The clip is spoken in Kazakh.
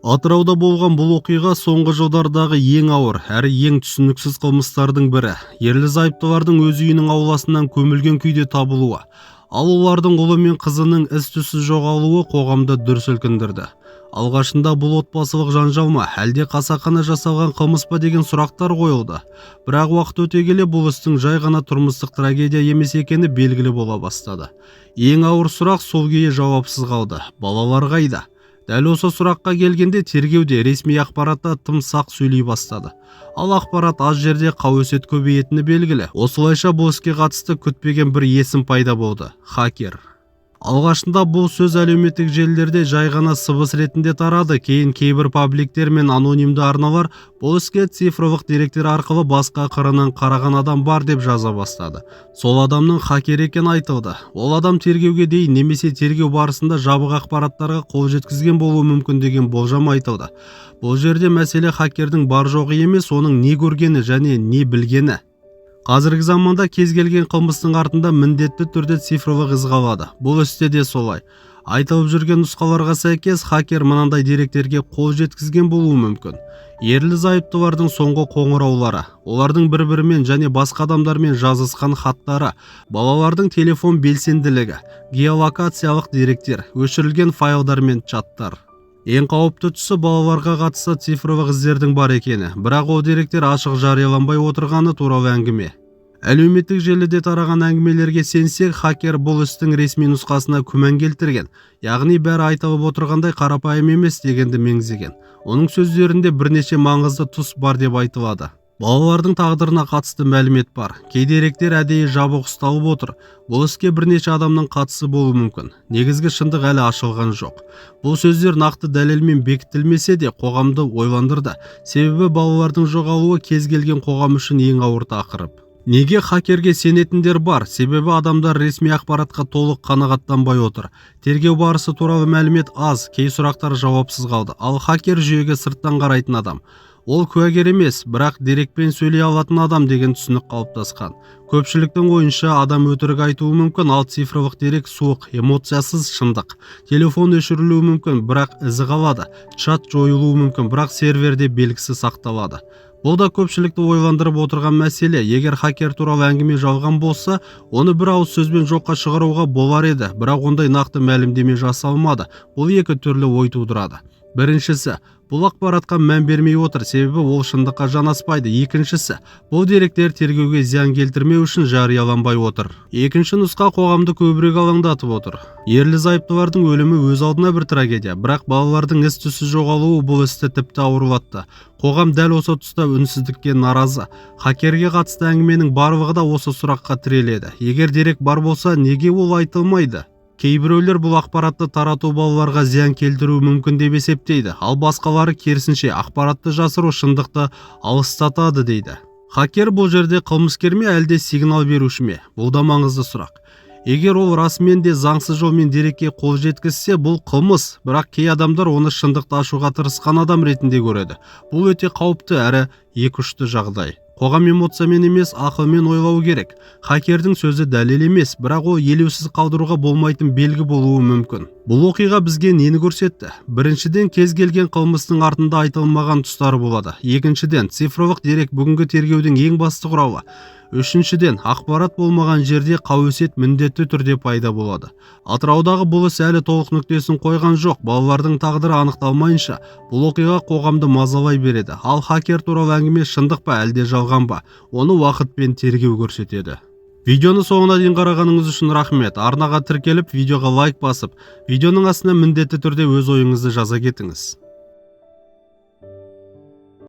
Атырауда болған бұл оқиға соңғы жылдардағы ең ауыр әрі ең түсініксіз қылмыстардың бірі. Ерлі зайыптылардың өз үйінің ауласынан көмілген күйде табылуы, ал олардың ұлы мен қызының із-түссіз жоғалуы қоғамды дүр сілкіндірді. Алғашында бұл отбасылық жанжал ма, әлде қасақана жасалған қылмыс па деген сұрақтар қойылды. Бірақ уақыт өте келе бұл істің жай ғана тұрмыстық трагедия емес екені белгілі бола бастады. Ең ауыр сұрақ сол күйі жауапсыз қалды. Балалар қайда? Дәл осы сұраққа келгенде тергеуде ресми ақпаратта тым сақ сөйлей бастады. Ал ақпарат аз жерде қауесет көбейетіні белгілі. Осылайша бұл іске қатысты күтпеген бір есім пайда болды – хакер. Алғашында бұл сөз әлеуметтік желілерде жай ғана сыбыс ретінде тарады. Кейін кейбір пабликтер мен анонимді арналар бұл іске цифрлық деректер арқылы басқа қырынан қараған адам бар деп жаза бастады. Сол адамның хакер екені айтылды. Ол адам тергеуге дейін немесе тергеу барысында жабық ақпараттарға қол жеткізген болуы мүмкін деген болжам айтылды. Бұл жерде мәселе хакердің бар жоғы емес, оның не көргені және не білгені. Қазіргі заманда кез келген қылмыстың артында міндетті түрде цифрлық із қалады. Бұл істе де солай. Айтылып жүрген нұсқаларға сәйкес хакер мынандай деректерге қол жеткізген болуы мүмкін. Ерлі зайыптылардың соңғы қоңыраулары, олардың бір-бірімен және басқа адамдармен жазысқан хаттары, балалардың телефон белсенділігі, геолокациялық деректер, өшірілген файлдар мен чаттар. Ең қауіпті тұсы балаларға қатысты цифрлық іздердің бар екені, бірақ ол деректер ашық жарияланбай отырғаны туралы әңгіме. Әлеуметтік желіде тараған әңгімелерге сенсек, хакер бұл істің ресми нұсқасына күмән келтірген, яғни бәрі айтылып отырғандай қарапайым емес дегенді меңзеген. Оның сөздерінде бірнеше маңызды тұс бар деп айтылады. Балалардың тағдырына қатысты мәлімет бар. Кей деректер әдейі жабық ұсталып отыр. Бұл іске бірнеше адамның қатысы болуы мүмкін. Негізгі шындық әлі ашылған жоқ. Бұл сөздер нақты дәлелмен бекітілмесе де қоғамды ойландырды. Себебі балалардың жоғалуы кез келген қоғам үшін ең ауыр тақырып. Неге хакерге сенетіндер бар? Себебі адамдар ресми ақпаратқа толық қанағаттанбай отыр. Тергеу барысы туралы мәлімет аз, кей сұрақтар жауапсыз қалды. Ал хакер жүйеге сырттан қарайтын адам. Ол куәгер емес, бірақ дерекпен сөйлей алатын адам деген түсінік қалыптасқан. Көпшіліктің ойынша адам өтірік айтуы мүмкін, ал цифрлық дерек суық, эмоциясыз шындық. Телефон өшірілуі мүмкін, бірақ ізі қалады. Чат жойылуы мүмкін, бірақ серверде белгісі сақталады. Бұл да көпшілікті ойландырып отырған мәселе. Егер хакер туралы әңгіме жалған болса, оны бір ауыз сөзбен жоққа шығаруға болар еді, бірақ ондай нақты мәлімдеме жасалмады. Бұл екі түрлі ой тудырады. Біріншісі, бұл ақпаратқа мән бермей отыр, себебі ол шындыққа жанаспайды. Екіншісі, бұл деректер тергеуге зиян келтірмеу үшін жарияланбай отыр. Екінші нұсқа қоғамды көбірек алаңдатып отыр. Ерлі зайыптылардың өлімі өз алдына бір трагедия, бірақ балалардың із-түссіз жоғалуы бұл істі тіпті ауырлатты. Қоғам дәл осы тұста үнсіздікке наразы. Хакерге қатысты әңгіменің барлығы да осы сұраққа тіреледі. Егер дерек бар болса, неге ол айтылмайды? Кейбіреулер бұл ақпаратты тарату балаларға зиян келтіруі мүмкін деп есептейді, ал басқалары керісінше ақпаратты жасыру шындықты алыстатады дейді. Хакер бұл жерде қылмыскер ме, әлде сигнал беруші ме? Бұл да маңызды сұрақ. Егер ол расымен де заңсыз жолмен дерекке қол жеткізсе, бұл қылмыс, бірақ кей адамдар оны шындықты ашуға тырысқан адам ретінде көреді. Бұл өте қауіпті әрі екіұшты жағдай. Қоғам эмоциямен емес, ақылмен ойлау керек. Хакердің сөзі дәлел емес, бірақ ол елеусіз қалдыруға болмайтын белгі болуы мүмкін. Бұл оқиға бізге нені көрсетті? Біріншіден, кез келген қылмыстың артында айтылмаған тұстары болады. Екіншіден, цифрлық дерек бүгінгі тергеудің ең басты құралы. Үшіншіден, ақпарат болмаған жерде қауесет міндетті түрде пайда болады. Атыраудағы бұл іс әлі толық нүктесін қойған жоқ. Балалардың тағдыры анықталмайынша, бұл оқиға қоғамды мазалай береді. Ал хакер туралы әңгіме шындық па, әлде жалған ба? Оны уақыт пен тергеу көрсетеді. Видеоны соңына дейін қарағаныңыз үшін рахмет. Арнаға тіркеліп, видеоға лайк басып, видеоның астына міндетті түрде өз ойыңызды жаза кетіңіз.